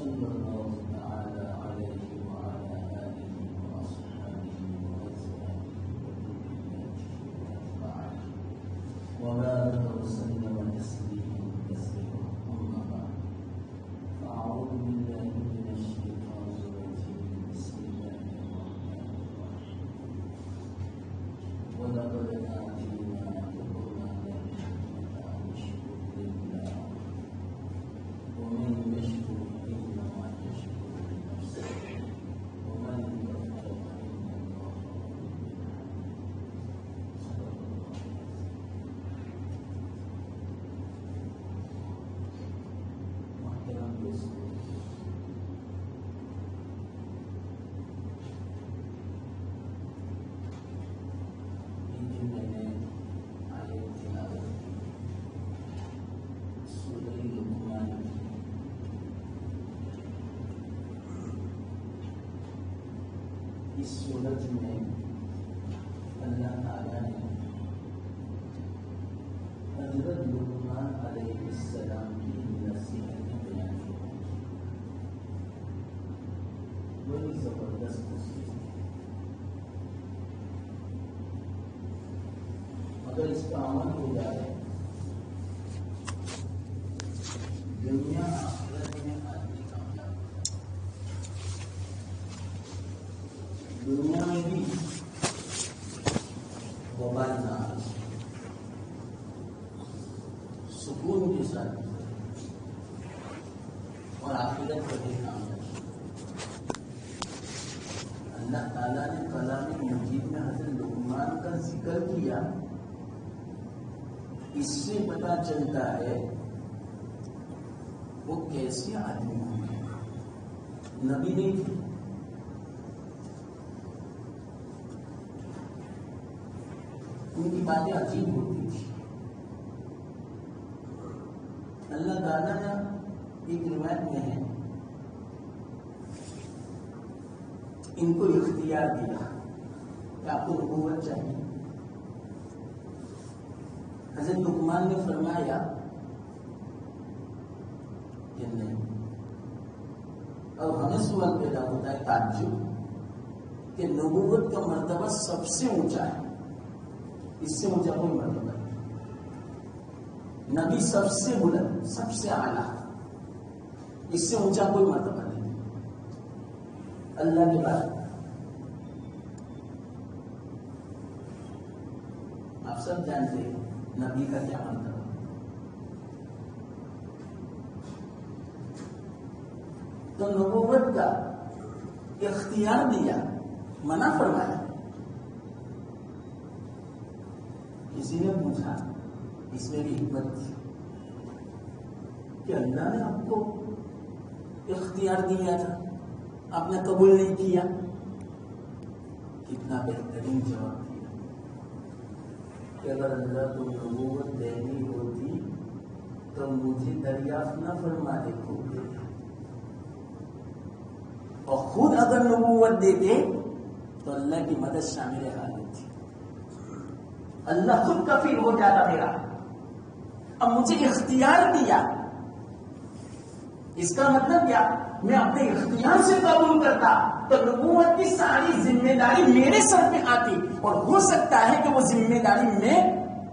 صلى الله تعالى عليه وعلى آله وأصحابه وأزواجه وبارك وسلم تسليما كثيرا. أما بعد، فأعوذ بالله من الشيطان الرجيم. بسم الله الرحمن الرحيم. ولقد آتينا لقمان الحكمة أن اشكر لله ومن يشكر إنما يشكر لنفسه ومن كفر فإن الله محترم دوستو، یہ جو میں نے آیت تلاوت کی سورہ لقمان کی، اس سورت میں اللہ تعالیٰ نے حضرت لقمان علیہ السلام کی نصیحتیں بیان کی. بڑی زبردست نصیحت. اگر اس کا عمل ہو جائے، دنیا آخرت میں آدمی کامیاب. دنیا میں بھی وبال نہ آئے، سکون کے ساتھ اور آخرت کو بھی کامیاب. اللہ تعالیٰ نے کلام مجید میں حضرت لقمان کا ذکر کیا. اس سے پتا چلتا ہے وہ کیسے آدمی ہوں گے. نبی نہیں تھے، ان کی باتیں عجیب ہوتی تھی. اللہ تعالیٰ نے ایک روایت میں ہے ان کو اختیار دیا کہ آپ کو نبوت چاہیے. حضرت لقمان نے فرمایا کہ نہیں. اور ہمیں سوال پیدا ہوتا ہے تعجب کہ نبوت کا مرتبہ سب سے اونچا ہے، اس سے اونچا کوئی مرتبہ نہیں. نبی سب سے بلند، سب سے اعلیٰ، اس سے اونچا کوئی مرتبہ نہیں. اللہ کے بعد آپ سب جانتے ہیں نبی کا کیا مرتبہ. تو نبوت کا اختیار دیا، منع فرمایا. کسی نے پوچھا، اس میں بھی حکمت تھی کہ اللہ نے آپ کو اختیار دیا تھا، آپ نے قبول نہیں کیا. کتنا بہترین جواب دیا کہ اگر اللہ کو نبوت دینی ہوتی تو مجھے دریافت نہ فرما دے خود دیتے، اور خود اگر نبوت دیتے تو اللہ کی مدد شامل حالت تھی. اللہ خود کفیل ہو جاتا میرا. اب مجھے اختیار دیا، اس کا مطلب کیا؟ میں اپنے اختیار سے قبول کرتا تو نبوت کی ساری ذمہ داری میرے سر پہ آتی، اور ہو سکتا ہے کہ وہ ذمہ داری میں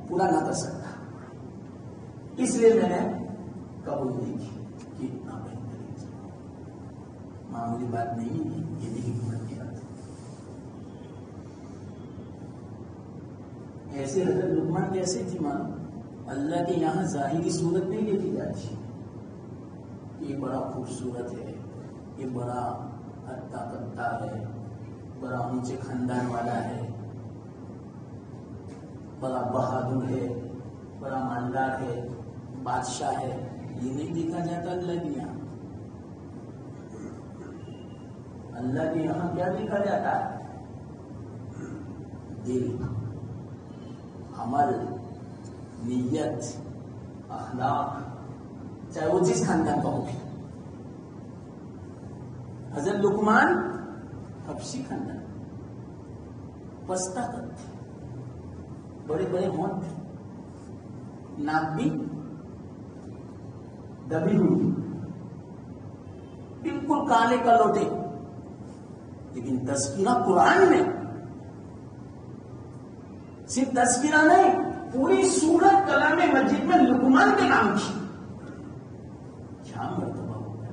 پورا نہ کر سکتا. اس لیے میں نے قبول نہیں کی. کتنا بہترین، معمولی بات نہیں ہے، یہ بھی حکمت کی بات ہے. ایسے حضرت لقمان کیسے تھی مانو؟ اللہ کے یہاں ظاہری صورت نہیں دیکھی جاتی. یہ بڑا خوبصورت ہے، یہ بڑا ہٹا کٹا ہے، بڑا اونچے خاندان والا ہے، بڑا بہادر ہے، بڑا مالدار ہے، بادشاہ ہے. یہ نہیں دیکھا جاتا اللہ کے یہاں. اللہ کے یہاں کیا دیکھا جاتا ہے؟ دل، عمل، نیت، اخلاق، چاہے وہ جس خاندان کا ہو. حضرت لقمان حبشی خاندان، پستہ قد، بڑے بڑے ہونٹ، ناک بھی دبی ہوئی، بالکل کالے کا لوٹے، لیکن تذکرہ قرآن میں صرف تذکرہ نہیں، پوری سورت کلام مجید میں لقمان کے نام کی. کیا مرتبہ ہوگا.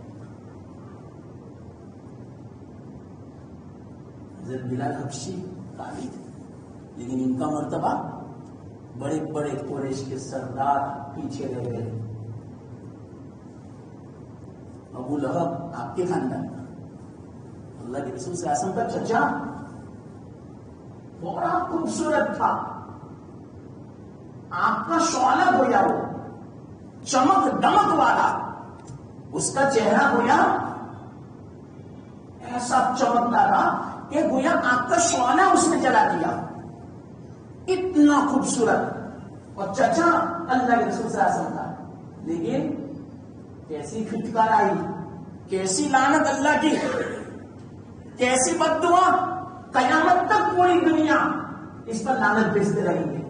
حضرت بلال حبشی قاری تھے، لیکن ان کا مرتبہ بڑے بڑے قریش کے سردار پیچھے رہ گئے. ابو لہب آپ کے خاندان کا، اللہ کے رسول صلی اللہ علیہ وسلم کا چچا، بڑا خوبصورت تھا. آپ کا شعلہ گویا وہ چمک دمک والا، اس کا چہرہ گویا ایسا چمکتا تھا کہ گویا آپ کا شعلہ اس نے جلا دیا، اتنا خوبصورت. اور چچا اللہ کے رسول صلی اللہ علیہ وسلم کا. لیکن کیسی پھٹکار آئی، کیسی لعنت اللہ کی، کیسی بددعا، قیامت تک پوری دنیا اس پر لعنت بھیجتے رہیں گے.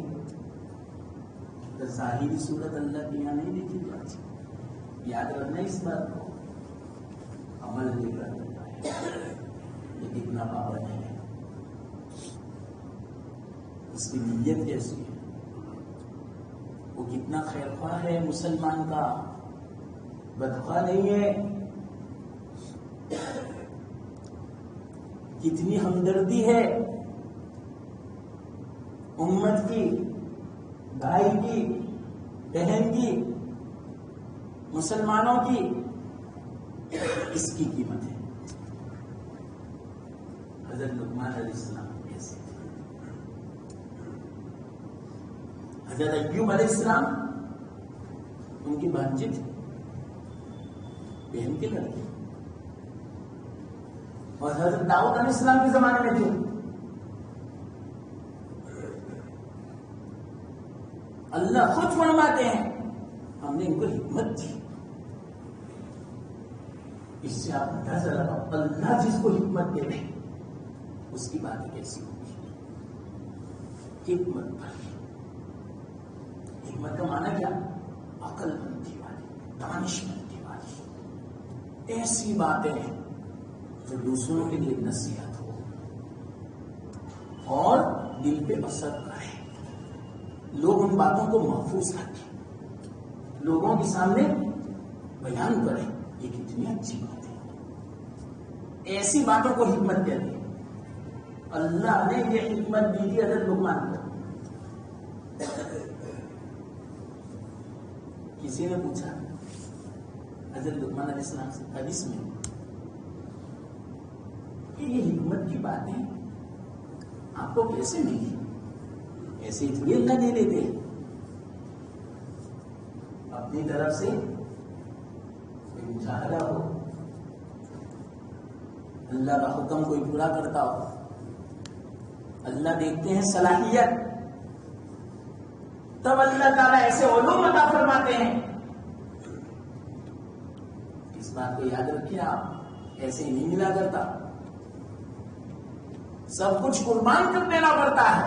ظاہری صورت اللہ کی یہاں نہیں دیکھی جاتی. یاد رکھنا اس بات کو، عمل نہیں کر دیتا ہے یہ کتنا پابند ہے، اس کی نیت کیسی ہے، وہ کتنا خیر خواہ ہے مسلمان کا، بدخواہ نہیں ہے، کتنی ہمدردی ہے امت کی، بھائی کی، بہن کی، مسلمانوں کی. اس کی قیمت ہے. حضرت لقمان علیہ السلام کیسے تھے؟ حضرت ایوب علیہ السلام ان کی بھانجی تھی، بہن کے لڑکے. اور حضرت داؤد علیہ السلام کے زمانے میں تھے. اللہ خود فرماتے ہیں ہم نے ان کو حکمت دی. اس سے آپ اندازہ لگاؤ اللہ جس کو حکمت دے دے اس کی باتیں کیسی ہوگی. حکمت پر، حکمت کا معنی کیا؟ عقل مندی والی، دانش مندی والی، ایسی باتیں جو دوسروں کے لیے نصیحت ہو اور دل پہ اثر کرے، لوگ ان باتوں کو محفوظ رکھیں، لوگوں کے سامنے بیان کریں. یہ کتنی اچھی بات ہے. ایسی باتوں کو حکمت کہتے ہیں. اللہ نے یہ حکمت دی تھی حضرت لقمان کو. کسی نے پوچھا حضرت لقمان علیہ السلام سے حدیث میں کہ یہ حکمت کی باتیں آپ کو کیسے ملی؟ ایسے تھوڑی اللہ دے دیتے، اپنی طرف سے کوئی مجاہدہ ہو، اللہ کا حکم کوئی پورا کرتا ہو. اللہ دیکھتے ہیں صلاحیت، تب اللہ تعالیٰ ایسے علوم عطا فرماتے ہیں. اس بات کو یاد رکھیے، آپ ایسے ہی نہیں ملا کرتا، سب کچھ قربان کر دینا پڑتا ہے،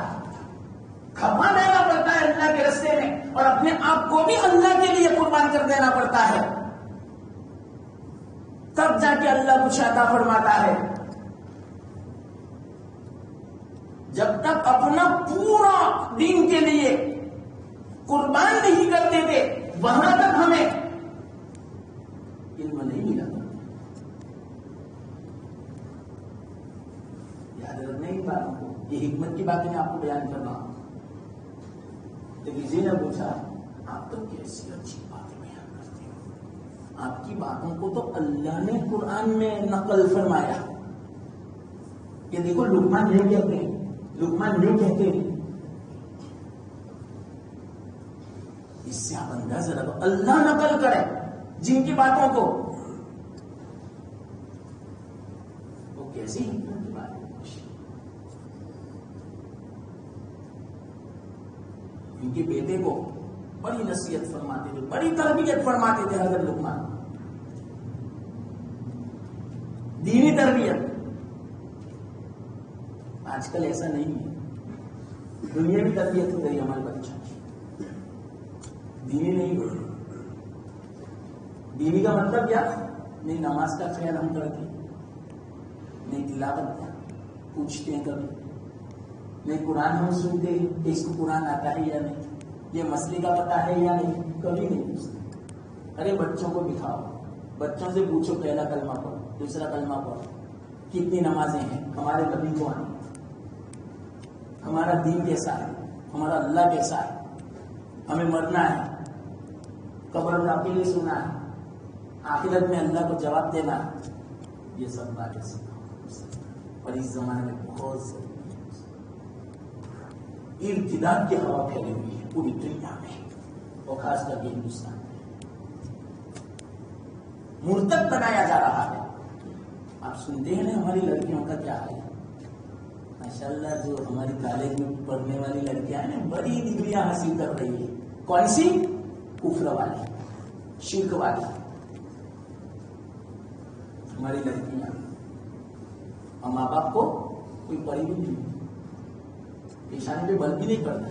کھپا دینا پڑتا ہے اللہ کے راستے میں، اور اپنے آپ کو بھی اللہ کے لیے قربان کر دینا پڑتا ہے، تب جا کے اللہ کچھ عطا فرماتا ہے. جب تک اپنا پورا دین کے لیے قربان نہیں کرتے تھے وہاں تک ہمیں علم نہیں ملا. یاد رکھنا ہی باتوں کو، یہ حکمت کی باتیں میں آپ کو بیان کر رہا ہوں. تو کسی نے پوچھا آپ تو کیسی اچھی باتیں بیان کرتے ہو، آپ کی باتوں کو تو اللہ نے قرآن میں نقل فرمایا کہ دیکھو لقمان نہیں کہتے ہیں، لقمان نہیں کہتے ہیں. اس سے آپ اندازہ لگاؤ اللہ نقل کرے جن کی باتوں کو، وہ کیسی حکمت کی بات ہے. ان کے بیٹے کو بڑی نصیحت فرماتے تھے، بڑی تربیت فرماتے تھے حضرت لقمان، دینی تربیت. آج کل ایسا نہیں ہے، دنیاوی تربیت ہو گئی ہمارے بچہ، دینی نہیں ہو رہی. دینی کا مطلب کیا؟ نہیں نماز کا خیال ہم کرتے ہیں، نہیں تلاوت پوچھتے ہیں کبھی، نہیں قرآن ہم سنتے ہیں کہ اس کو قرآن آتا ہے یا نہیں، یہ مسئلے کا پتہ ہے یا نہیں، کبھی نہیں پوچھتے۔ ارے بچوں کو دکھاؤ، بچوں سے پوچھو پہلا کلمہ پڑھو، دوسرا کلمہ پڑھو، کتنی نمازیں ہیں، ہمارے نبی کو آنے، ہمارا دین کیسا ہے، ہمارا اللہ کیسا ہے، ہمیں مرنا ہے، قبر میں اپنے لیے سننا ہے، آخرت میں اللہ کو جواب دینا ہے، یہ سب باتیں اور اس زمانے میں بہت ارتداد کی ہوا پھیلی ہوئی ہے پوری دنیا میں اور خاص کر کے ہندوستان میں، مرتد بنایا جا رہا ہے۔ آپ سنتے ہیں نا ہماری لڑکیوں کا کیا حال ہے، ماشاءاللہ جو ہماری کالج میں پڑھنے والی لڑکیاں ہیں بڑی ڈگریاں حاصل کر رہی ہے، کون سی؟ کفر والی، شرک والی ہماری لڑکیاں، اور ماں باپ کو کوئی پڑھی بھی نہیں، پیشانی پہ بل بھی نہیں پڑتا،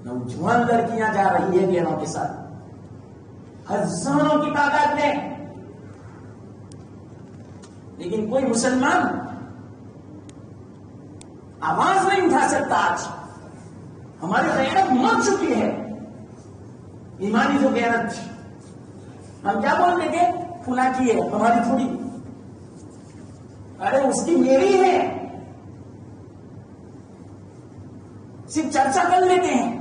نوجوان لڑکیاں جا رہی ہے گہروں کے ساتھ ہزاروں کی تعداد میں، لیکن کوئی مسلمان آواز نہیں اٹھا سکتا۔ آج ہماری غیرت مر چکی ہے، ایمانی جو غیرت تھی، ہم کیا بولتے تھے؟ فلاں کی ہے، ہماری تھوڑی، ارے اس کی میری ہے، صرف چرچا کر لیتے ہیں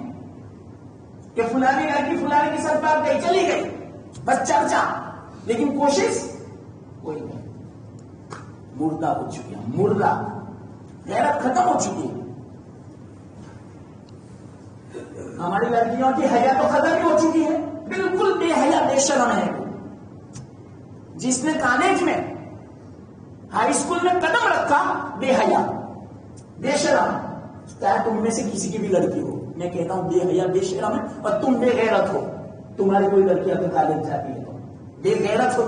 کہ فلانی لڑکی فلانی کی ساتھ بات گئی چلی گئی، بس چرچا، لیکن کوشش کوئی نہیں، مردہ ہو چکی ہے، مردہ، غیرت ختم ہو چکی ہے۔ ہماری لڑکیوں کی حیا تو ختم ہی ہو چکی ہے، بالکل بے حیا بے شرم ہے۔ جس نے کالج میں ہائی اسکول میں قدم رکھا بے حیا بے شرم، چاہے تم میں سے کسی کی بھی لڑکی ہو، میں کہتا ہوں بے حیا بے شرم ہے، اور تم بے غیرت ہو، تمہاری کوئی لڑکی اپنے کالج جاتی ہے تو بے غیرت ہو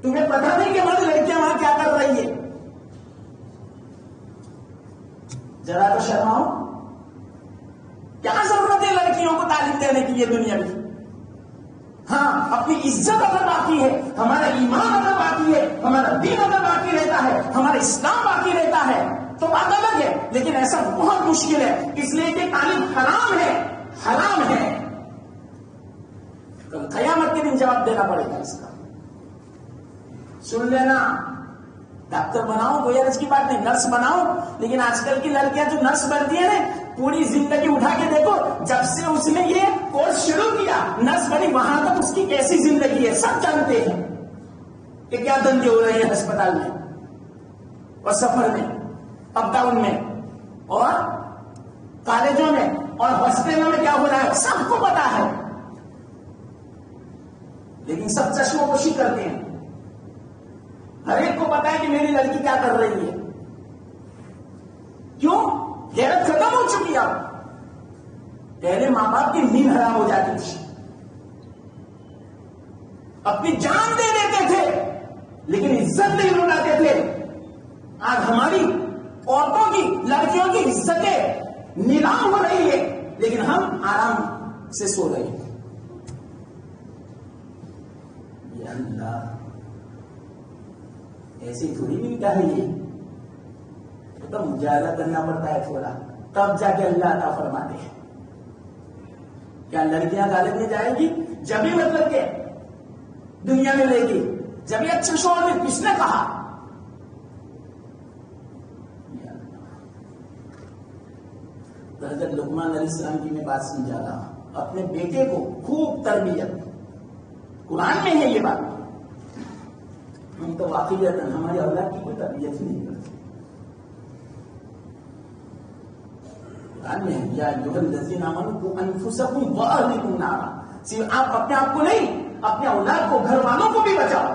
تمہیں پتا نہیں کہ ہماری لڑکیاں وہاں کیا کر رہی ہے، ذرا تو شرماؤ۔ کیا ضرورت ہے لڑکیوں کو تعلیم دینے کی یہ دنیا میں؟ ہاں اپنی عزت اگر باقی ہے، ہمارا ایمان اگر باقی ہے، ہمارا دین اگر باقی رہتا ہے، ہمارا اسلام باقی رہتا ہے تو بات الگ ہے، لیکن ایسا بہت مشکل ہے، اس لیے کہ تعلیم حرام ہے، حرام ہے، کل قیامت کے دن جواب دینا پڑے گا اس کا۔ سن لینا، ڈاکٹر بناؤ کوئی عرض کی بات نہیں، نرس بناؤ، لیکن آج کل کی لڑکیاں جو نرس بنتی ہیں نا، پوری زندگی اٹھا کے دیکھو، جب سے اس نے یہ کورس شروع کیا نرس بنی وہاں تک اس کی کیسی زندگی ہے سب جانتے ہیں کہ کیا دھندے ہو رہے ہیں ہسپتال میں اور سفر میں، اپ ڈاؤن میں اور کالجوں میں اور ہاسپٹلوں میں کیا ہو رہا ہے، سب کو پتا ہے، لیکن سب چشموں پوشی کرتے ہیں، ہر ایک کو پتا ہے کہ میری لڑکی کیا کر رہی ہے۔ کیوں؟ غیرت ختم ہو چکی اب۔ پہلے ماں باپ کی نیند حرام ہو جاتی تھی، اپنی جان دے دیتے تھے لیکن عزت نہیں لوٹاتے تھے۔ آج ہماری عورتوں کی، لڑکیوں کی عزتیں نیلام ہو رہی ہے لیکن ہم آرام سے سو رہے ہیں۔ یا اللہ، ایسی تھوڑی ملتا ہے، یہ تو مجاہدہ کرنا پڑتا ہے تھوڑا، تب جا کے اللہ عطا فرماتے ہیں۔ کیا لڑکیاں کالج میں جائیں گی جب ہی مطلب کہ دنیا میں لے گی، جب ہی اچھے شوہر میں کس نے کہا؟ حضرت لقمان علیہ السلام کی میں بات سمجھا رہا ہوں، اپنے بیٹے کو خوب تربیت، قرآن میں ہے یہ بات، ہم تو واقعی رہتے ہیں ہماری اولاد کی کوئی تربیت ہی نہیں کرتے۔ قرآن میں یا ایھا الذین آمنوا انفسکم واہلیکم نارا، صرف آپ اپنے آپ کو نہیں، اپنے اولاد کو، گھر والوں کو بھی بچاؤ۔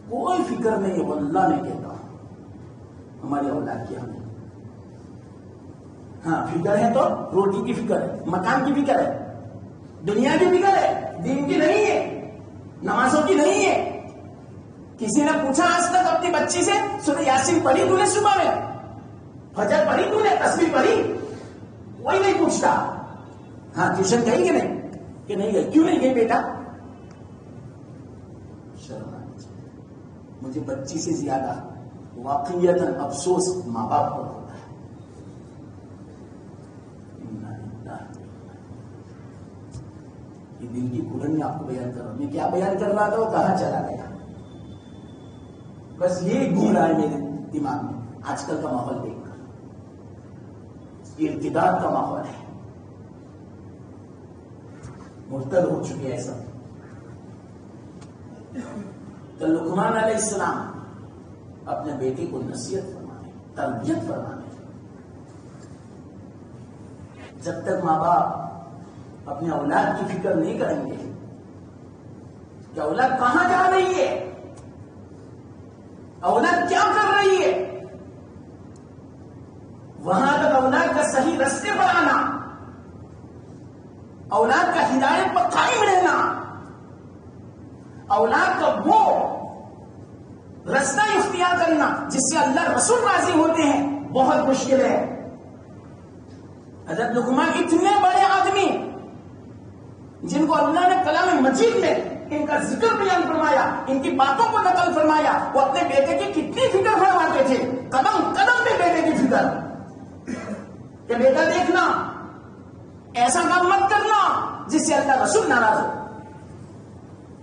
کوئی فکر نہیں ہے، واللہ میں کہتا ہوں ہماری اولاد کی ہمیں، ہاں فکر ہے تو روٹی کی فکر ہے، مکان کی فکر ہے، دنیا کی فکر ہے، دین کی نہیں ہے، نمازوں کی نہیں ہے۔ کسی نے پوچھا آج تک اپنی بچی سے سورہ یاسین پڑھی تو نے صبح میں، فجر پڑھی تو نے، تسبیح پڑھی؟ کوئی نہیں پوچھتا۔ ہاں ٹیوشن گئی کہ نہیں؟ کہ نہیں گئے. کیوں نہیں گئے بیٹا؟ شرم آنی چاہیے. مجھے بچی سے زیادہ واقعیتاً افسوس ماں باپ پر ہوتا ہے. یہ دل کی کھلن میں آپ کو بیان کر رہا ہوں. میں کیا بیان کر رہا تھا وہ کہاں چلا گیا. بس یہ گھوم رہا ہے میرے دماغ میں. آج کل کا ماحول دیکھ کر ارتداد کا ماحول ہے. مرتد ہو چکے ہیں سب. تو لقمان علیہ السلام اپنے بیٹے کو نصیحت فرمانے, تربیت فرمانے. جب تک ماں باپ اپنے اولاد کی فکر نہیں کریں گے کہ اولاد کہاں جا رہی ہے, اولاد کیا کر رہی ہے, وہاں تک اولاد کا صحیح راستے پر آنا, اولاد کا ہدایت پر قائم رہنا, اولاد کا وہ راستہ اختیار کرنا جس سے اللہ رسول راضی ہوتے ہیں, بہت مشکل ہے. حضرت لقمان اتنے بڑے آدمی جن کو اللہ نے کلام مجید میں ان کا ذکر بیان فرمایا, ان کی باتوں کو نقل فرمایا, وہ اپنے بیٹے کی کتنی فکر فرماتے تھے. قدم قدم پہ بیٹے کی فکر کہ بیٹا دیکھنا, ایسا کام مت کرنا جس سے اللہ رسول ناراض ہو,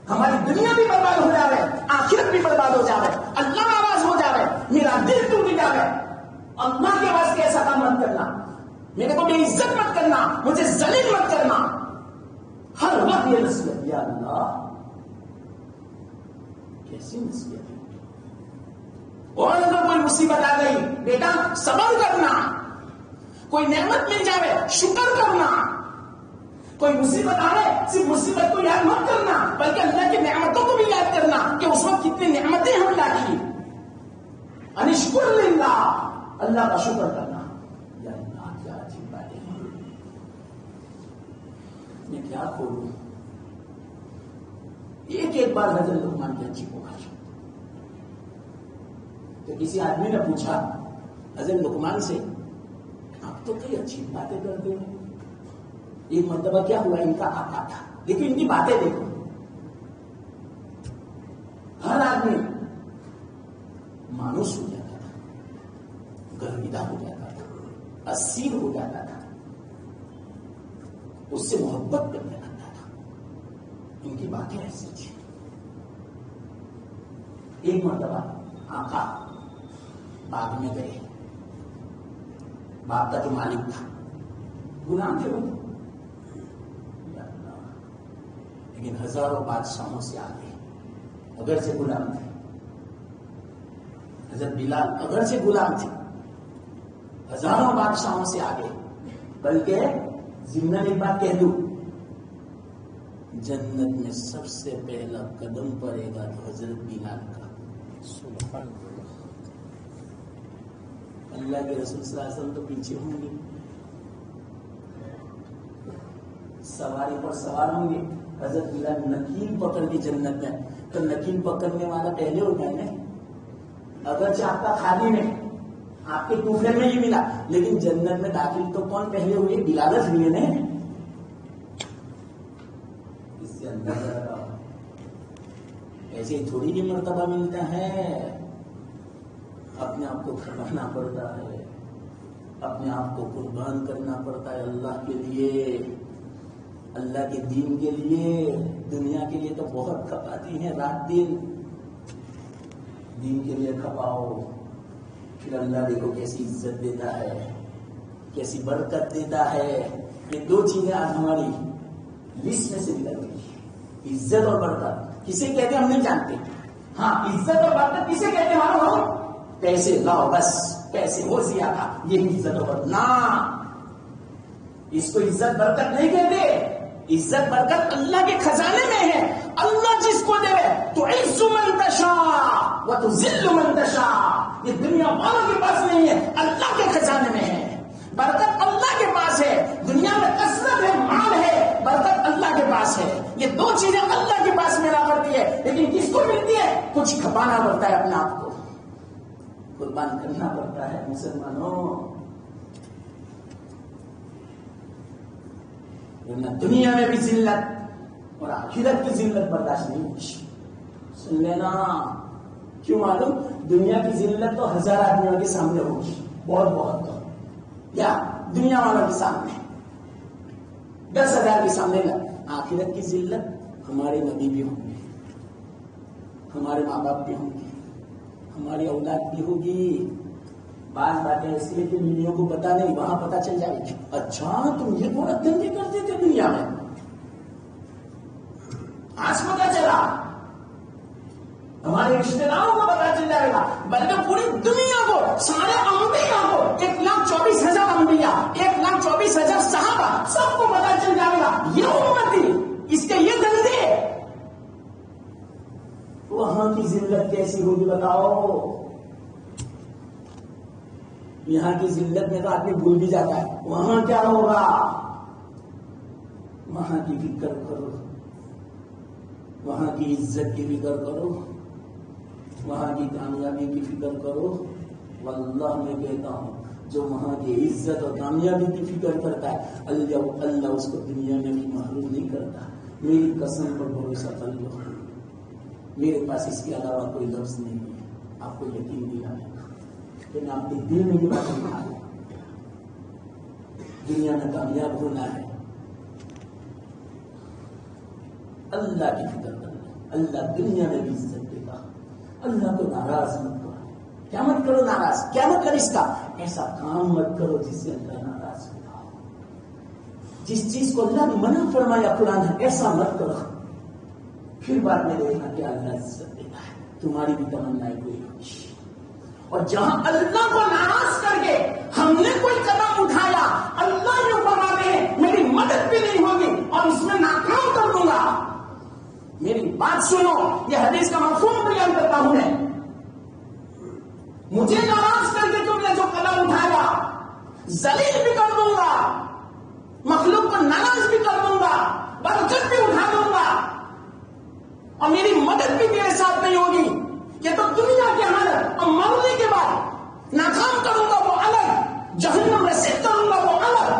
ہماری دنیا بھی برباد ہو جاوے, آخرت بھی برباد ہو جاوے, اللہ ناراض ہو جاوے, میرا دل ٹوٹ جاوے. اللہ کے واسطے ایسا کام مت کرنا, میرے کو بے عزت مت کرنا, مجھے ذلیل مت کرنا. ہر وقت یہ نصیحت. یا اللہ کیسی نصیحت ہے. اور اگر کوئی مصیبت آ گئی, بیٹا صبر کرنا. کوئی نعمت مل جاوے شکر کرنا. کوئی مصیبت آئے صرف مصیبت کو یاد مت کرنا بلکہ اللہ کی نعمتوں کو بھی یاد کرنا کہ اس وقت کتنی نعمتیں ہم نے کی. انشکر للہ, اللہ کا شکر کرنا. یا اللہ کیا عجیب بات ہے. میں کیا کھولوں. ایک بار حضرت لقمان کی اچھی پکار تو کسی آدمی نے پوچھا حضرت لقمان سے, آپ تو کئی اچھی باتیں کرتے ہیں. ایک مرتبہ کیا ہوا, ان کا آقا تھا, لیکن ان کی باتیں دیکھو. ہر آدمی مانوس ہو جاتا تھا, گرویدہ ہو جاتا تھا, اسیر ہو جاتا تھا, اس سے محبت کرنے لگتا تھا. ان کی باتیں ایسی تھی. ایک مرتبہ آقا باغ میں گئے. باغ کا جو مالک تھا غلام تھے وہ, لیکن ہزاروں بادشاہوں سے آگے. اگر سے غلام تھے, حضرت بلال اگر سے غلام تھے, ہزاروں بادشاہوں سے آگے. بلکہ ضمن ایک بات کہہ دوں, جنت میں سب سے پہلا قدم پڑے گا تو حضرت بلال کا. سبحان اللہ. اللہ کے رسول صلی اللہ علیہ وسلم تو پیچھے ہوں گے, سواری پر سوار ہوں گے. حضرت بلال نکیل پکڑ کی جنت میں, تو نکیل پکڑنے والا پہلے ہو گیا نا. اگرچہ آپ کا خالی میں آپ کے ٹوفے میں ہی ملا, لیکن جنت میں داخل تو کون پہلے ہوئے؟ بلالت ہوئے نا. اس سے اندازہ لگاؤ. ایسے تھوڑی بھی مرتبہ ملتا ہے. اپنے آپ کو کھڑانا پڑتا ہے, اپنے آپ کو قربان کرنا پڑتا ہے اللہ کے لیے, اللہ کے دین کے لیے. دنیا کے لیے تو بہت کھپاتی ہیں رات دن, دین کے لیے کھپاؤ. پھر اللہ دیکھو کیسی عزت دیتا ہے, کیسی برکت دیتا ہے. یہ دو چیزیں آج ہماری لسٹ میں سے نکل گئی, عزت اور برکت. کسے کہتے ہم نہیں جانتے. ہاں, عزت اور برکت کسے کہتے مانو؟ پیسے لاؤ, بس پیسے ہو زیادہ, یہ عزت اور برکت. نہ, اس کو عزت برکت نہیں کہتے. عزت برکت اللہ کے خزانے میں ہے. اللہ جس کو دے تو عز من تشاء و تذل من تشاء. یہ دنیا والوں کے پاس نہیں ہے, اللہ کے خزانے میں ہے. برکت اللہ کے پاس ہے. دنیا میں کثرت ہے, مال ہے, برکت اللہ کے پاس ہے. یہ دو چیزیں اللہ کے پاس ملا کرتی ہے, لیکن کس کو ملتی ہے؟ کچھ کھپانا پڑتا ہے, اپنے آپ کو قربان کرنا پڑتا ہے. مسلمانوں, ورنہ دنیا میں بھی ذلت اور آخرت کی ذلت برداشت نہیں ہوگی. سن لینا. کیوں معلوم؟ دنیا کی ذلت تو 1000 آدمیوں کے سامنے ہوگی، بہت بہت تو، یا دنیا والوں کے سامنے 10,000 کے سامنے. آخرت کی ذلت ہمارے نبی بھی ہوں گے، ہمارے ماں باپ بھی ہوں گے، ہماری اولاد بھی ہوگی. بعض باتیں ایسی ہے کہ دنیا کو پتا نہیں، وہاں پتا چل جائے گی. اچھا تم یہ تھوڑا دھندے کرتے تھے دنیا میں، آج پتا چلا. ہمارے رشتے داروں کو پتا چل جائے گا، بلکہ پوری دنیا کو، سارے انبیاء کو، 1,24,000 انبیاء، 1,24,000 صحابہ، سب کو پتا چل جائے گا یہ امتی، اس کے یہ دھندے. وہاں کی ذلت کیسی ہوگی بتاؤ؟ یہاں کی ذلت میں تو آدمی بھول بھی جاتا ہے. وہاں کیا ہوگا؟ وہاں کی فکر کرو، وہاں کی عزت کی فکر کرو، وہاں کی کامیابی کی فکر کرو. واللہ میں کہتا ہوں جو وہاں کی عزت اور کامیابی کی فکر کرتا ہے اللہ اس کو دنیا میں بھی محروم نہیں کرتا. میری قسم پر بھروسہ کر لو، میرے پاس اس کے علاوہ کوئی لفظ نہیں ہے آپ کو یقین دلانے کا کہ میں آپ کے دل میں یہ بات اٹھا لوں. دنیا میں کامیاب ہونا ہے، اللہ کی فکر کرنا. اللہ دنیا میں بھی عزت دے گا. اللہ کو ناراض مت کرو. کیا مت کرو ناراض؟ کیا مت کر اس کا؟ ایسا کام مت کرو جس سے اللہ ناراض ہوگا. جس چیز کو اللہ نے منع فرمایا قرآن ہے ایسا مت کرو. پھر بعد میں دیکھنا کہ اللہ عزت دیتا ہے، تمہاری بھی تمنا کوئی ہوگی. اور جہاں اللہ کو ناراض کر کے ہم نے کوئی قدم اٹھایا، اللہ یہ فرماتے ہیں میری مدد بھی نہیں ہوگی اور اس میں ناکام کر دوں گا. میری بات سنو، یہ حدیث کا مفہوم بیان کرتا ہوں میں. مجھے ناراض کر کے تم نے جو قدم اٹھایا، ذلیل بھی کر دوں گا، مخلوق کو ناراض بھی کر دوں گا، برکت بھی اٹھا دوں گا، اور میری مدد بھی تیرے ساتھ نہیں ہوگی. یہ تو دنیا کے حالت، اور مرنے کے بعد ناکام کروں گا وہ الگ، جہنم رسید کروں گا وہ الگ.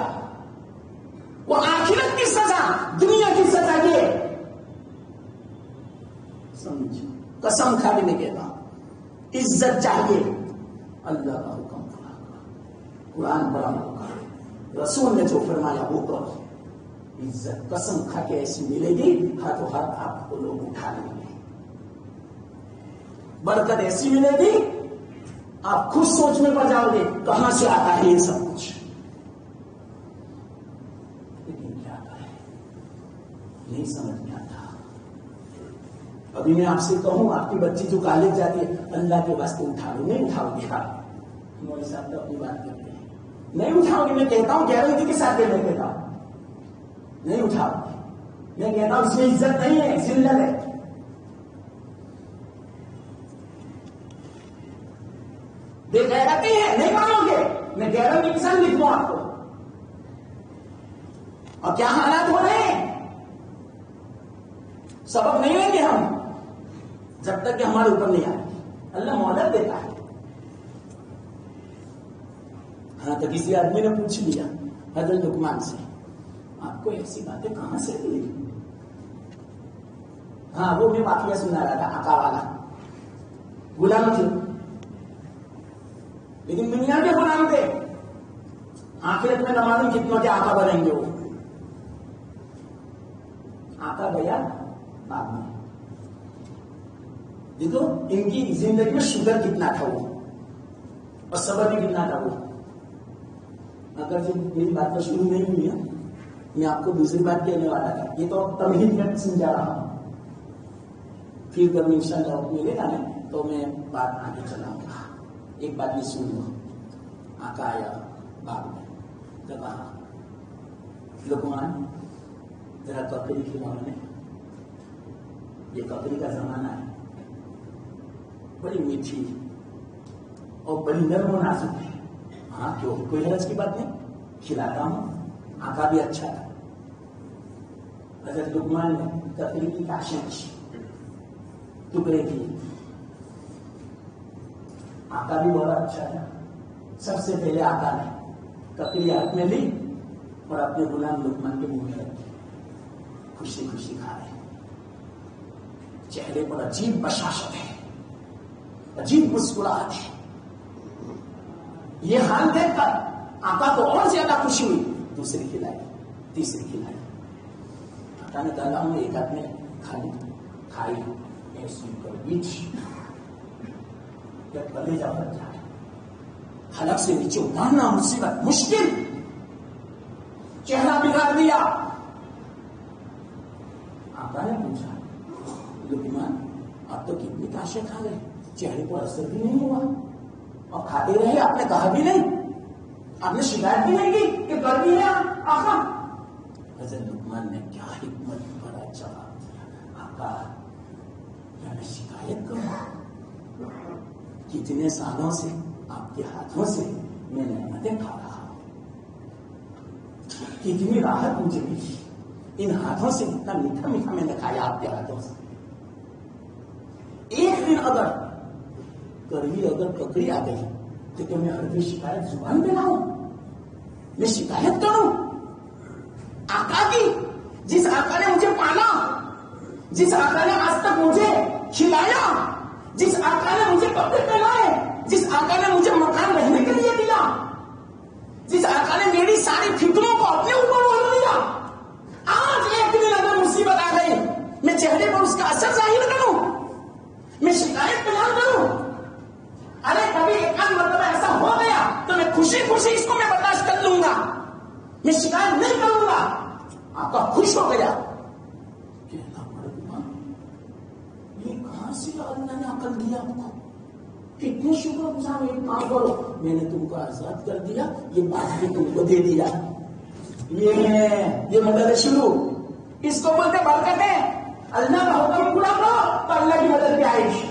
وہ آخرت کی سزا، دنیا کی سزا یہ سمجھ. قسم کھا کے نہیں کہتا، عزت چاہیے اللہ کا حکم پورا کرو، قرآن پڑھا کرو، رسول نے جو فرمایا وہ کرو. عزت قسم کھا کے ایسی ملے گی، ہاتھوں ہاتھ آپ کو لوگ اٹھا لیں گے. برکت ایسی ملے گی آپ خود سوچ میں پڑ جاؤ گے کہاں سے آتا ہے یہ سب کچھ. لیکن کیا آتا ہے نہیں سمجھ میں آتا. ابھی میں آپ سے کہوں آپ کی بچی جو کالج جاتی ہے اللہ کے واسطے اٹھا لو، نہیں اٹھاؤ گے. ہمارے ساتھ تو اپنی بات کرتے ہیں، نہیں اٹھاؤ گے. میں کہتا ہوں گارنٹی کے ساتھ میں کہتا ہوں نہیں اٹھاؤ گے. میں کہتا ہوں اس میں عزت نہیں ہے، ذلت ہے. بے غیرتی ہے، نہیں مانو گے. میں گارنٹی کے ساتھ لکھ دوں آپ کو. اور کیا حالات ہو رہے ہیں؟ سبق نہیں لیں گے ہم جب تک کہ ہمارے اوپر نہیں آئے. اللہ مہلت دیتا ہے. ہاں تو کسی آدمی نے پوچھ لیا حضرت لقمان سے آپ کو ایسی باتیں کہاں سے ملی؟ ہاں وہ بھی واقعہ سنا رہا تھا آقا والا. غلام تھے لیکن دنیا کے غلام تھے. آخرت میں نہ معلوم کتنوں کے آقا بنیں گے. وہ آقا گیا بعد میں. دیکھو ان کی زندگی میں شوگر کتنا تھا وہ، اور صبر بھی کتنا تھا وہ. اگر جو میری بات تو شروع نہیں ہوئی ہے، میں آپ کو دوسری بات کہنے والا تھا. یہ تو تمہید میں سمجھا رہا ہوں. پھر جب انشاءاللہ ملے گا نا تو میں بات آگے چلاؤں گا. ایک بات یہ سن لو. آقا آیا بعد میں تو کہا لقمان ذرا ککڑی کھلاؤ نے. یہ ککڑی کا زمانہ ہے، بڑی میٹھی اور بڑی نرم و نازک ہے. ہاں کیوں، کوئی حرج کی بات نہیں، کھلاتا ہوں. آقا بھی اچھا تھا. حضرت لقمان نے ککڑی کی کاشیں کی، ٹکڑے کی. آقا بھی بڑا اچھا تھا. سب سے پہلے آقا نے ککڑی ہاتھ میں لی اور اپنے غلام لقمان کے منہ میں رکھ دی، خوشی خوشی کھا رہے ہیں، چہرے پر عجیب بشاشت ہے، عجیب مسکراہٹ ہے۔ یہ حال دیکھ کر آقا کو اور زیادہ خوشی ہوئی، دوسری کھلائی، تیسری کھلائی، آقا نے کہا ہوں ایک آدمی کھائی ایسی گرمی تھی جب کلیجہ بھر جائے، حلق سے نیچے اتارنا مصیبت مشکل، چہرہ بگاڑ دیا۔ آقا نے پوچھا لقمان آپ تو کتنی کاشیں کھا گئے، چہرے پر اثر بھی نہیں ہوا اور کھاتے رہے، آپ نے کہا بھی نہیں، آپ نے شکایت بھی نہیں کی کہ گرمی ہے آقا۔ حضرت لقمان نے کیا حکمت بڑا جواب دیا، آقا میں شکایت کروں، کتنے سالوں سے آپ کے ہاتھوں سے میں نعمتیں کھا رہا ہوں، کتنی راحت مجھے ملی ان ہاتھوں سے، کتنا میٹھا میٹھا میں نے کھایا آپ کے ہاتھوں سے۔ ایک دن اگر کڑوی اگر پکڑی آ گئی تو کیا میں ہر شکایت زبان پہ لاؤں، میں شکایت کروں آقا کی؟ جس آقا نے مجھے پالا، جس آقا نے آج تک مجھے کھلایا، جس آقا نے مجھے کپڑے پہنائے، جس آقا نے مجھے مکان رہنے کے لیے دیا، جس آقا نے میری ساری فکروں کو اپنے اوپر ڈال دیا، آج ایک دن اگر مصیبت آ گئی میں چہرے پر اس کا اثر ظاہر کروں، میں شکایت بیان کروں؟ ارے کبھی ایک آدھ مرتبہ ایسا ہو گیا تو میں خوشی خوشی اس کو میں برداشت کر لوں گا، میں شکایت نہیں کروں گا۔ آقا خوش ہو گیا، کہنا پڑا یہ کہاں سے اللہ نے عقل دیا آپ کو، کتنے شکر گزار، ایک کام کرو میں نے تم کو آزاد کر دیا، یہ بات بھی تم کو دے دیا، یہ مدد شروع، اس کو بولتے برکتیں۔ اللہ کا حکم پورا کرو تو اللہ کی مدد بھی آئے گی،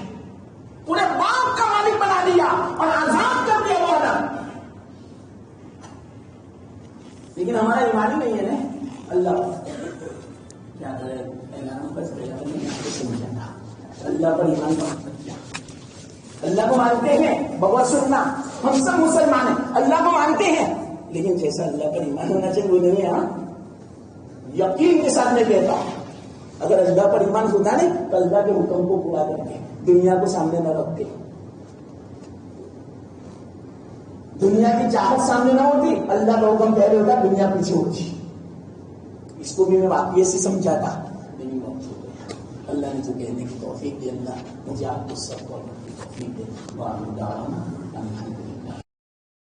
پورے باپ کا مالک بنا دیا اور آزاد کر دیا وہ آدم۔ لیکن ہمارا ایمان ہی نہیں ہے نا، اللہ کیا کرے، اعلان بس سمجھا، اللہ پر ایمان کیا، اللہ کو مانتے ہیں بابا سننا، ہم سب مسلمان ہیں، اللہ کو مانتے ہیں، لیکن جیسا اللہ پر ایمان ہونا چاہیے وہ نہیں ہے۔ ہاں یقین کے ساتھ میں کہتا ہوں اگر اللہ پر ایمان ہوتا نہیں تو اللہ کے حکم کو پورا کرتے، دنیا کو سامنے نہ رکھتے، دنیا کی چاہت سامنے نہ ہوتی، اللہ کا حکم پہلے ہوتا، دنیا پیچھے ہوتی۔ اس کو بھی میں واقعی سے سمجھاتا، میری موت ہو گئی، اللہ نے جو کہنے کی توفیق دی، اللہ مجھے آپ کو سب کو توفیق دے۔